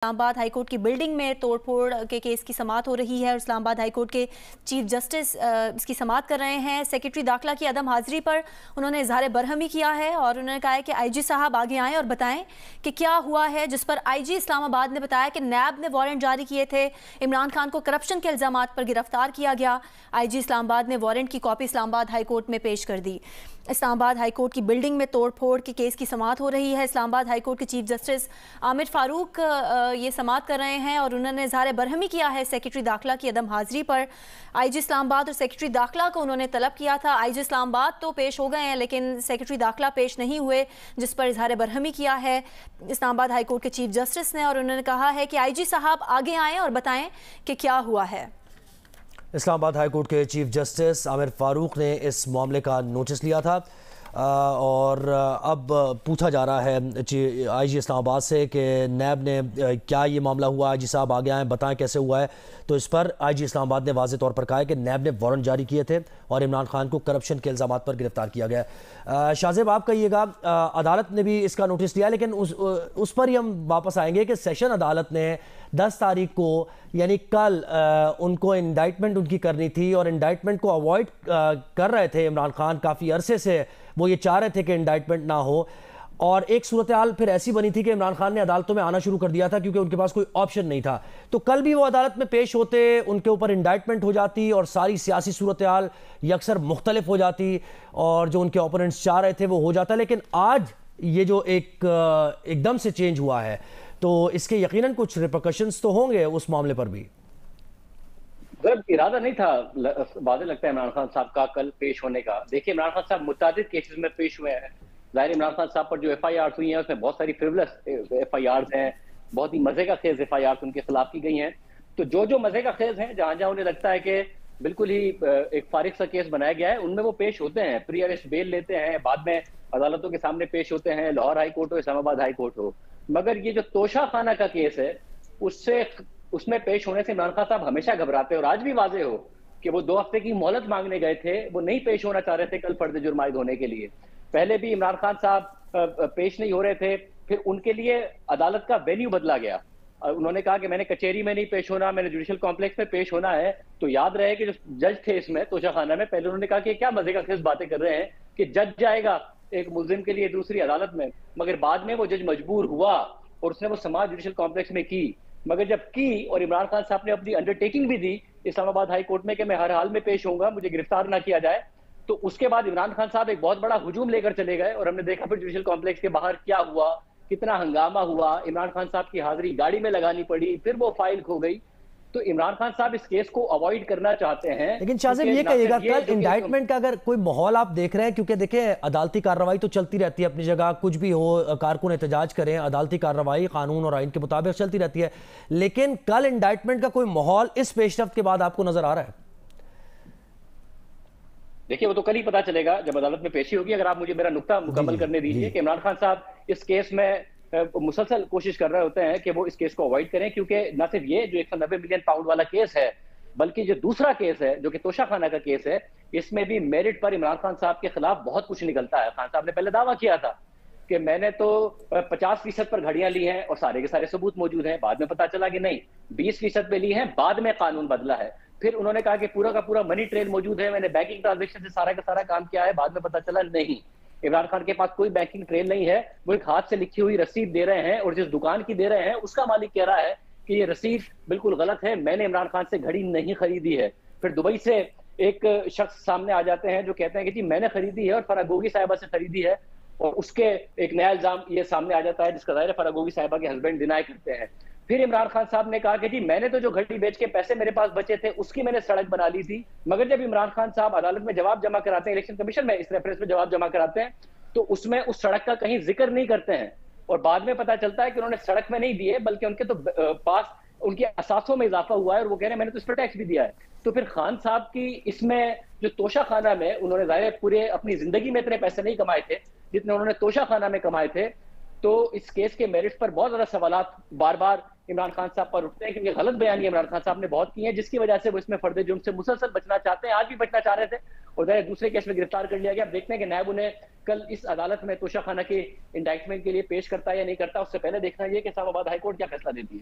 Islamabad high court की building में तोड़फोड़ के केस की समाअत हो रही है और इस्लामाबाद हाईकोर्ट के चीफ जस्टिस इसकी समाअत कर रहे हैं। सेक्रेटरी दाखिला की अदम हाजिरी पर उन्होंने इजहार बरहमी किया है और उन्होंने कहा है कि आईजी साहब आगे आएँ और बताएं कि क्या हुआ है, जिस पर आईजी इस्लामाबाद ने बताया कि नैब ने वारंट जारी किए थे, इमरान खान को करप्शन के इल्जामात पर गिरफ्तार किया गया। आईजी इस्लामाबाद ने वारंट की कॉपी इस्लामाबाद हाईकोर्ट में पेश कर दी। इस्लामाबाद हाईकोर्ट की बिल्डिंग में तोड़फोड़ के केस की समाअत हो रही है। इस्लामाबाद हाईकोर्ट के चीफ जस्टिस आमिर फारूक ये समाअत कर रहे हैं और उन्होंने इजहार बरहमी किया है सेक्रेटरी दाखिला की अदम हाजिरी पर। आईजी इस्लामाबाद और सेक्रेटरी दाखिला को उन्होंने तलब किया था। आईजी इस्लामाबाद तो पेश हो गए हैं लेकिन सेक्रेटरी दाखिला पेश नहीं हुए, जिस पर इजहार बरहमी किया है इस्लामाबाद हाईकोर्ट के चीफ जस्टिस ने और उन्होंने कहा है कि आईजी साहब आगे आएँ और बताएं कि क्या हुआ है। इस्लामाबाद हाईकोर्ट के चीफ जस्टिस आमिर फारूक ने इस मामले का नोटिस लिया था और अब पूछा जा रहा है आईजी इस्लामाबाद से कि नैब ने क्या ये मामला हुआ, आईजी साहब आगे आए बताएं कैसे हुआ है। तो इस पर आईजी इस्लामाबाद ने वाज़ेह तौर पर कहा है कि नैब ने वारंट जारी किए थे और इमरान खान को करप्शन के इल्ज़ामात पर गिरफ्तार किया गया। शाहजेब आप कहिएगा, अदालत ने भी इसका नोटिस लिया, लेकिन उस पर ही हम वापस आएंगे कि सेशन अदालत ने 10 तारीख को यानी कल उनको इंडाइटमेंट उनकी करनी थी और इंडाइटमेंट को अवॉइड कर रहे थे इमरान खान। काफ़ी अरसे से वो ये चाह रहे थे कि इंडाइटमेंट ना हो और एक सूरत हाल फिर ऐसी बनी थी कि इमरान खान ने अदालतों में आना शुरू कर दिया था क्योंकि उनके पास कोई ऑप्शन नहीं था। तो कल भी वो अदालत में पेश होते, उनके ऊपर इंडाइटमेंट हो जाती और सारी सियासी सूरत हाल यकसर मुख्तलिफ हो जाती और जो उनके ओपोनेंट्स चाह रहे थे वो हो जाता। लेकिन आज ये जो एकदम से चेंज हुआ है तो इसके यकीनन कुछ रिपरकशंस तो होंगे उस मामले पर भी। इरादा नहीं था वाज़ेह लगता है इमरान खान साहब का कल पेश होने का। देखिए, इमरान खान साहब मुतादिद केसेस में पेश हुए हैं। ज़ाहिर इमरान खान साहब पर जो FIR हुई हैं उसमें बहुत सारी फ्रिवलस FIR हैं, बहुत ही मजे का खेज FIR उनके खिलाफ की गई हैं। तो जो मजे का खेज है, जहां जहां उन्हें लगता है कि बिल्कुल ही एक फारिग सा केस बनाया गया है, उनमें वो पेश होते हैं, प्री अरेस्ट बेल लेते हैं, बाद में अदालतों के सामने पेश होते हैं, लाहौर हाई कोर्ट हो, इस्लामाबाद हाई कोर्ट हो। मगर ये जो तोशा खाना का केस है उसमें पेश होने से इमरान खान साहब हमेशा घबराते हैं और आज भी वाज़ेह हो कि वो 2 हफ्ते की मोहलत मांगने गए थे, वो नहीं पेश होना चाह रहे थे कल फर्द जुर्म आयद होने के लिए। पहले भी इमरान खान साहब पेश नहीं हो रहे थे, फिर उनके लिए अदालत का वेन्यू बदला गया। उन्होंने कहा कि मैंने कचहरी में नहीं पेश होना, मैंने जुडिशल कॉम्प्लेक्स में पेश होना है। तो याद रहे कि जो जज थे इसमें तोशा खाना में, पहले उन्होंने कहा कि क्या मजे का खेस बातें कर रहे हैं कि जज जाएगा एक मुल्जिम के लिए दूसरी अदालत में, मगर बाद में वो जज मजबूर हुआ और उसने वो समाज जुडिशल कॉम्प्लेक्स में की। मगर जब की और इमरान खान साहब ने अपनी अंडरटेकिंग भी दी इस्लामाबाद हाई कोर्ट में कि मैं हर हाल में पेश होऊंगा, मुझे गिरफ्तार ना किया जाए, तो उसके बाद इमरान खान साहब एक बहुत बड़ा हुजूम लेकर चले गए और हमने देखा फिर जुडिशल कॉम्प्लेक्स के बाहर क्या हुआ, कितना हंगामा हुआ। इमरान खान साहब की हाजिरी गाड़ी में लगानी पड़ी, फिर वो फाइल खो गई। तो इमरान खान साहब इस केस को अवॉइड करना चाहते हैं। लेकिन शाहजेब ये कहिएगा, कल इंडाइटमेंट का अगर कोई माहौल आप देख रहे हैं, क्योंकि देखिए अदालती कार्रवाई तो चलती रहती है अपनी जगह, कुछ भी हो, कारकुन एहतजाज करें, अदालती कार्रवाई कानून और आइन के मुताबिक चलती रहती है, लेकिन कल इंडाइटमेंट का कोई माहौल इस पेशरफ्त के बाद आपको नजर आ रहा है? देखिए, वो तो कल ही पता चलेगा जब अदालत में पेशी होगी। अगर आप मुझे मेरा नुक्ता मुकम्मल करने दीजिए कि इमरान खान साहब इस केस में मुसलसल कोशिश कर रहे होते हैं कि वो इस केस को अवॉइड करें, क्योंकि न सिर्फ ये जो 190 मिलियन पाउंड वाला केस है, बल्कि जो दूसरा केस है जो कि तोशा खाना का केस है, इसमें भी मेरिट पर इमरान खान साहब के खिलाफ बहुत कुछ निकलता है। खान साहब ने पहले दावा किया था कि मैंने तो 50% पर घड़ियां ली हैं और सारे के सारे सबूत मौजूद हैं। बाद में पता चला कि नहीं, 20% पे ली हैं, बाद में कानून बदला है। फिर उन्होंने कहा कि पूरा का पूरा मनी ट्रेल मौजूद है, मैंने बैंकिंग ट्रांजेक्शन से सारा का सारा काम किया है। बाद में पता चला नहीं, इमरान खान के पास कोई बैंकिंग ट्रेल नहीं है, वो एक हाथ से लिखी हुई रसीद दे रहे हैं और जिस दुकान की दे रहे हैं उसका मालिक कह रहा है कि ये रसीद बिल्कुल गलत है, मैंने इमरान खान से घड़ी नहीं खरीदी है। फिर दुबई से एक शख्स सामने आ जाते हैं जो कहते हैं कि जी मैंने खरीदी है और फरागोगी साहिबा से खरीदी है, और उसके एक नया इल्जाम ये सामने आ जाता है जिसका ज़ाहिर फरागोगी साहिबा के हस्बैंड डिनाई करते हैं। फिर इमरान खान साहब ने कहा कि जी मैंने तो जो घड़ी बेच के पैसे मेरे पास बचे थे उसकी मैंने सड़क बना ली थी। मगर जब इमरान खान साहब अदालत में जवाब जमा कराते हैं, इलेक्शन कमीशन में इस रेफरेंस में जवाब जमा कराते हैं, तो उसमें उस सड़क का कहीं जिक्र नहीं करते हैं। और बाद में पता चलता है कि उन्होंने सड़क में नहीं दिए, बल्कि उनके तो पास उनके असासों में इजाफा हुआ है और वो कह रहे हैं मैंने तो इस पर टैक्स भी दिया है। तो फिर खान साहब की इसमें जो तोशा खाना में उन्होंने ज़ाहिर पूरे अपनी जिंदगी में इतने पैसे नहीं कमाए थे जितने उन्होंने तोशा खाना में कमाए थे। तो इस केस के मेरिट्स पर बहुत ज्यादा सवालात बार बार इमरान खान साहब पर उठते हैं, क्योंकि गलत बयानी इमरान खान साहब ने बहुत की है, जिसकी वजह से वो इसमें फर्द जुर्म से मुसलसल बचना चाहते हैं। आज भी बचना चाह रहे थे और दूसरे केस में गिरफ्तार कर लिया गया। अब देखते हैं कि नायब उन्हें कल इस अदालत में तोशा खाना के इंडाइटमेंट के लिए पेश करता है या नहीं करता। उससे पहले देखना यह कि इस्लामाबाद हाईकोर्ट क्या फैसला देती है।